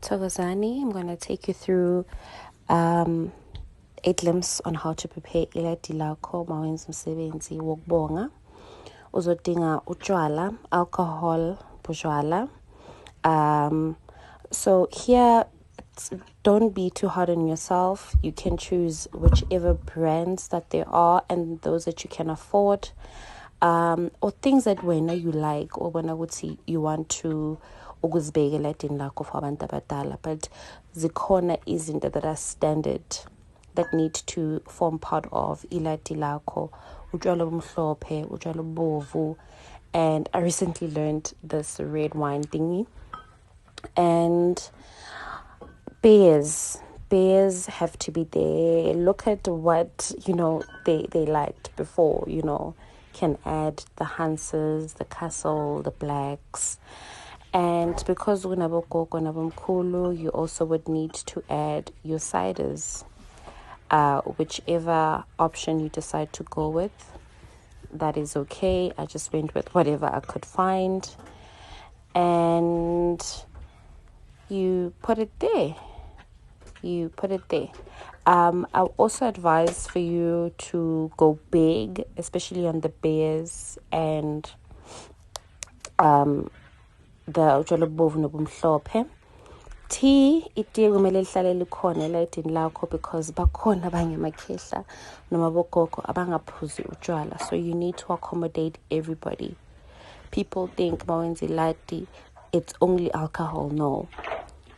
Thokozani. I'm going to take you through 8 glimpses on how to prepare ILADI lakho mawenza umsebenzi wokubonga. Uzodinga utshwala, alcohol, bujwala. So here, don't be too hard on yourself. You can choose whichever brands that there are and those that you can afford. Or things that when you like or when I would see you want to ukuzibekela edini lakho for abantu abadala, but zikhona izinto that are standard that need to form part of ILADI lakho, utshwala obumhlophe, utshwala obovu, and I recently learned this red wine thingy. And beers have to be there. Look at what they liked before, can add the Hanses, the Castle, the Blacks. And because we Nabo, Gogo, Nabo, Mkhulu, you also would need to add your ciders. Whichever option you decide to go with, that is okay. I just went with whatever I could find. And you put it there. I also advise for you to go big, especially on the beers and the utshwala obovu nobumhlophe. Tea, itiye kumele lihlale likhona elayidini lakho because bakhona abanye amakhehla noma bogogo abangaphuzi utshwala, so you need to accommodate everybody. People think mawenza ILADI it's only alcohol. No,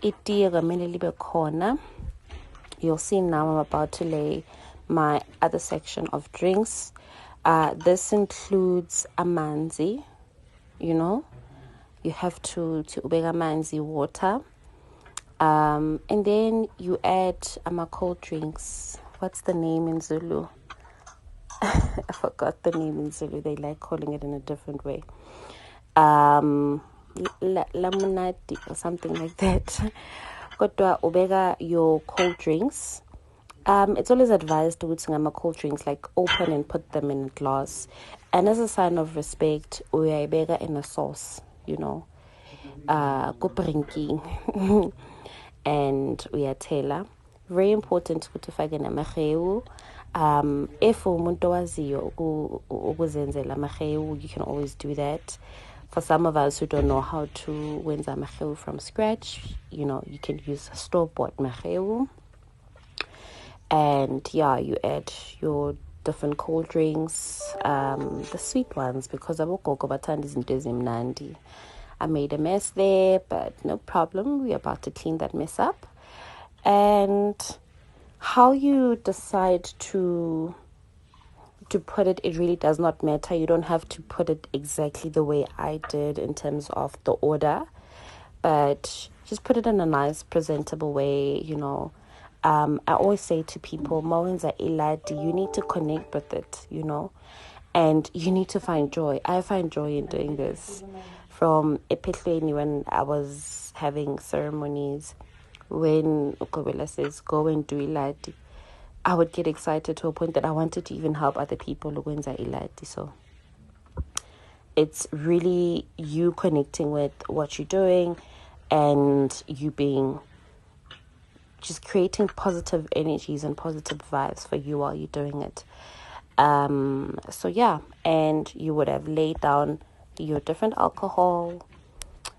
itiye kumele libe khona. You'll see now I'm about to lay my other section of drinks. This includes amanzi, you have to ubeka amanzi, water. And then you add cold drinks. What's the name in Zulu? I forgot the name in Zulu. They like calling it in a different way. Lamunati or something like that. Kodwa ubeka your cold drinks. It's always advised to put cold drinks like open and put them in a glass. And as a sign of respect, uyayibeka in a sauce, kuprinking. And uyatela. Very important to fake namageu. If umuntu waziyo ukuzenzela amageu, you can always do that. For some of us who don't know how to wenza amageu from scratch, you can use store-bought mageu. And you add your different cold drinks, the sweet ones, because abogogo bathanda izinto ezimnandi. I made a mess there, but no problem. We're about to clean that mess up. And how you decide to put it, it really does not matter. You don't have to put it exactly the way I did in terms of the order, but just put it in a nice, presentable way, I always say to people, mawenza ILADI, you need to connect with it, and you need to find joy. I find joy in doing this. From Epithleni, when I was having ceremonies, when Ukobela says, go and do ILADI, I would get excited to a point that I wanted to even help other people who wenza ILADI. So it's really you connecting with what you're doing and you just creating positive energies and positive vibes for you while you're doing it. And you would have laid down your different alcohol,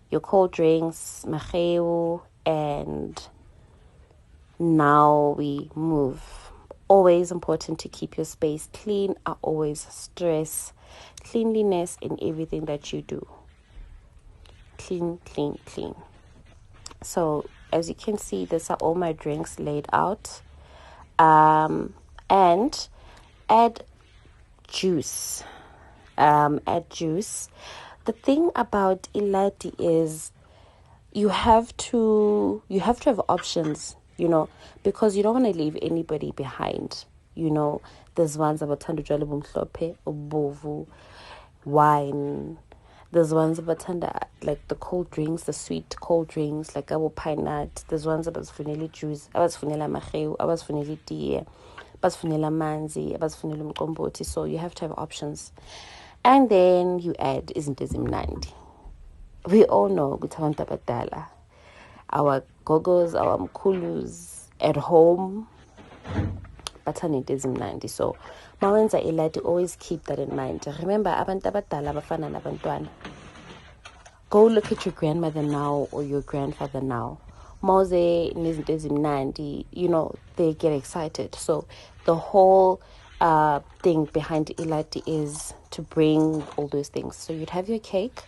your cold drinks, mageu, and now we move. Always important to keep your space clean. I always stress cleanliness in everything that you do. Clean. So as you can see, these are all my drinks laid out. And add juice. The thing about ILADI is you have to have options, because you don't want to leave anybody behind. There's ones about utshwala obumhlophe, obovu, wine. There's ones about like the cold drinks, the sweet cold drinks, like abo pine nut. There's ones about funela juice, abazifunela mageu, abazifunela itiye, abazifunela manzi, abazifunela Mqobothi. So you have to have options. And then you add izinto ezimnandi. We all know ukuthi abantu abadala our Gogos, our Mkhulus at home. Bathanda into ezimnandi. So mawenza ILADI, always keep that in mind. Remember, abantu abadala abafana nabantwana. Go look at your grandmother now or your grandfather now. Mose nezinto ezimnandi, they get excited. So the whole thing behind ILADI is to bring all those things. So you'd have your cake,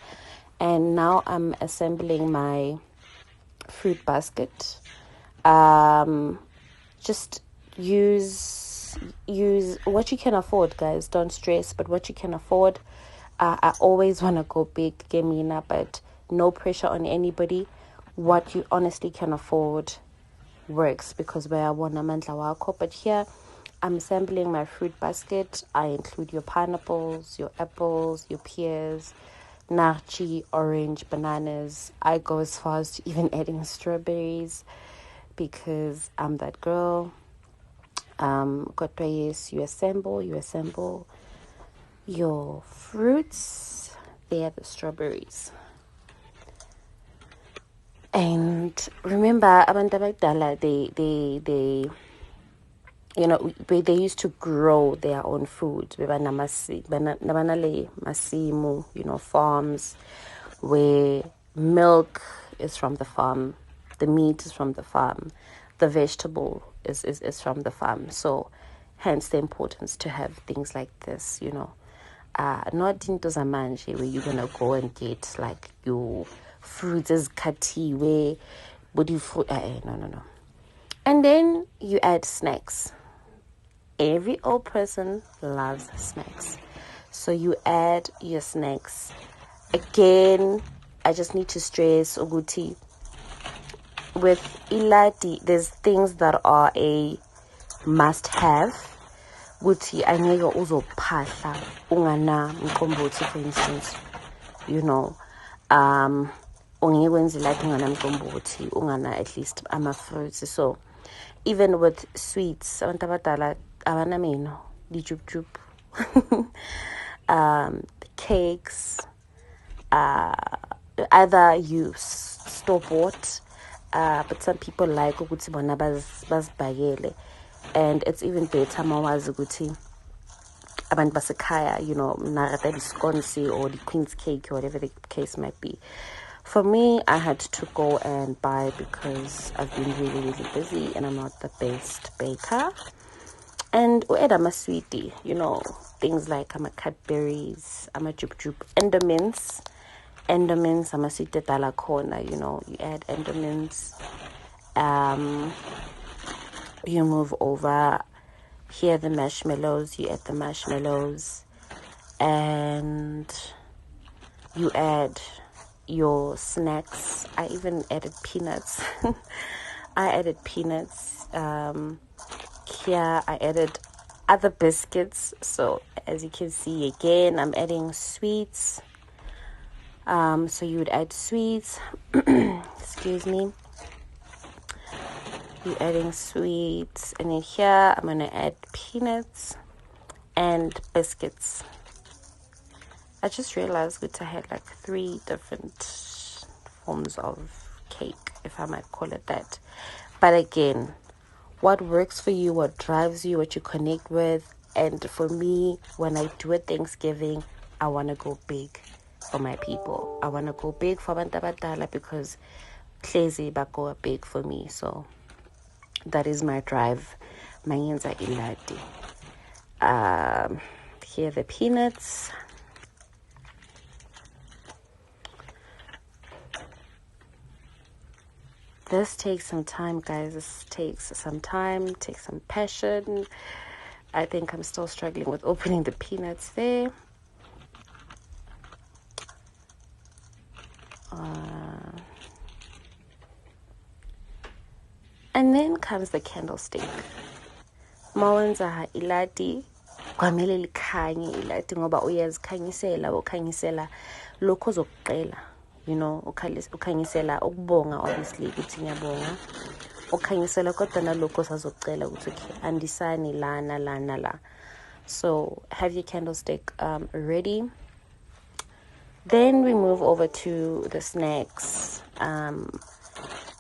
and now I'm assembling my fruit basket. Just use what you can afford, guys. Don't stress, but what you can afford. I always want to go big, Gemina, but no pressure on anybody. What you honestly can afford works, because where I want a mandla wako. But here I'm assembling my fruit basket. I include your pineapples, your apples, your pears, narchi, orange, bananas. I go as far as to even adding strawberries, because I'm that girl. Yes, you assemble your fruits. They are the strawberries. And remember, abantu abadala, they used to grow their own food. Masimu, farms where milk is from the farm, the meat is from the farm, the vegetable is from the farm. So hence the importance to have things like this, not into zamanje where you're gonna go and get like your fruits as kati where body fruit. No. And then you add snacks. Every old person loves snacks, so you add your snacks. Again, I just need to stress, Oguti, with ILADI, there's things that are a must-have. Guti, angeke uzophahla ungana Mqobothi, for instance. Ungeke wenze like ungana Mqobothi, ungana at least ama-fruits. So even with sweets, abantu abadala abanamino, dijup, cakes, either you store-bought, but some people like ukuthi bona bazibhakele, and it's even better mawazi ukuthi abantu basekhaya, narata disconsi or the queen's cake or whatever the case might be. For me, I had to go and buy because I've been really, really busy and I'm not the best baker. And ueda ma sweetie, things like Cadbury's, jup, Endermints, ama sweet dala corner, you add Endermints. You move over here, the marshmallows, you add the marshmallows, and you add your snacks. I even added peanuts. Here I added other biscuits. So as you can see, again, I'm adding sweets. So you would add sweets. Excuse me. You're adding sweets, and in here I'm gonna add peanuts and biscuits. I just realized that I had like 3 different forms of cake, if I might call it that. But again, what works for you, what drives you, what you connect with. And for me, when I do a Thanksgiving, I want to go big for my people. I want to go big for abantu abadala because hlezi bago big for me. So that is my drive. Manyenza ILADI. Here are the peanuts. This takes some time, guys. This takes some time, takes some passion. I think I'm still struggling with opening the peanuts there. And then comes the candlestick. Mawenza ILADI. Kwamele likhanye ILADI ngoba uyazikhanyisela ukhanyisela lokho zokuqela. Ukhanyisela ukubonga, obviously ukuthi ngiyabonga. Ukhanyisela kodwa nalokho sazokucela ukuthi okay, andisani lana la. So have your candlestick ready. Then we move over to the snacks.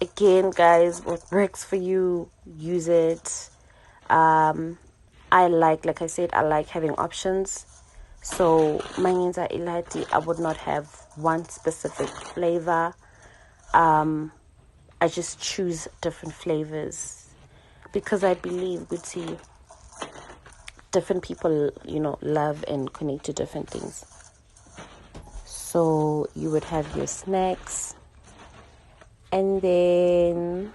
Again, guys, what works for you, use it. I like I said, I like having options. So manginza ILADI, I would not have one specific flavor. I just choose different flavors because I believe different people, love and connect to different things. So you would have your snacks, and then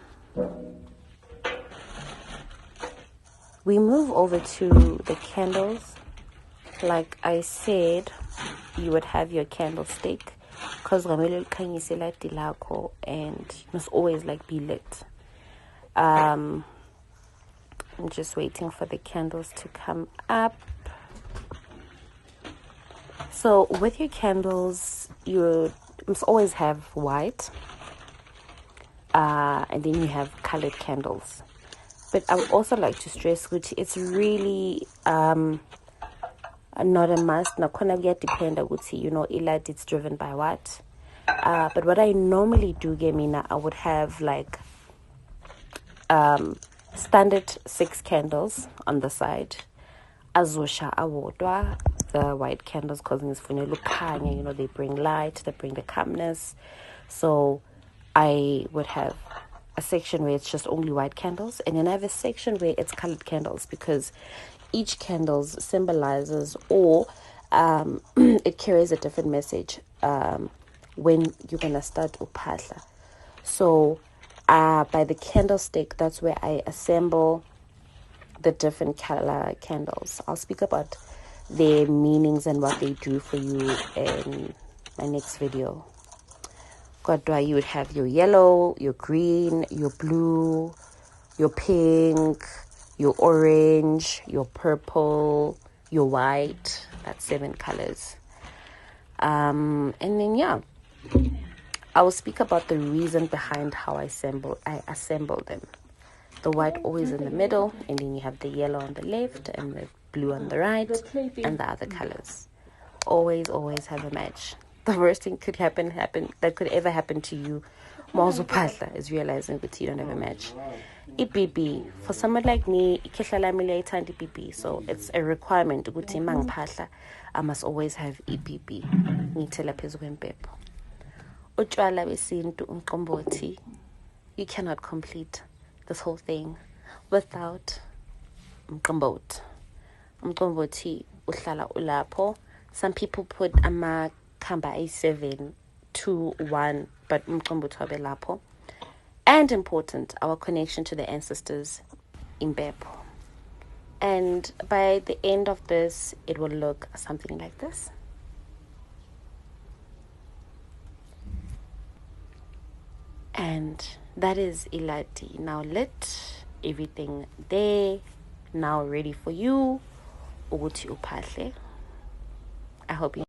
we move over to the candles. Like I said, you would have your candlestick because and must always be lit. I'm just waiting for the candles to come up. So with your candles, you must always have white, and then you have colored candles. But I would also like to stress which it's really not a must. Now, depend ILADI, it's driven by what. But what I normally do, I would have standard 6 candles on the side. Azosha awodwa, the white candles, causing this they bring light, they bring the calmness. So I would have a section where it's just only white candles, and then I have a section where it's colored candles because each candles symbolizes or it carries a different message when you're gonna start uphahla. So by the candlestick, that's where I assemble the different color candles. I'll speak about their meanings and what they do for you in my next video. Kodwa, you would have your yellow, your green, your blue, your pink, your orange, your purple, your white. That's 7 colors. And then I will speak about the reason behind how I assemble them. The white always in the middle, and then you have the yellow on the left and the blue on the right, and the other colors. Always have a match. The worst thing could ever happen to you, is realizing that you don't have a match. IBB, for someone like me, IBB, so it's a requirement. I must always have IBB. Mphepho. Utshwala besintu Mqobothi. You cannot complete this whole thing without Mqobothi. Mqobothi uhlala ulapho. Some people put kamba A7, 2, 1, but Mqobothi wabe lapho. And important, our connection to the ancestors in Mphepho. And by the end of this, it will look something like this. And that is ILADI. Now lit, everything there, now ready for you. Uguti upahle. I hope you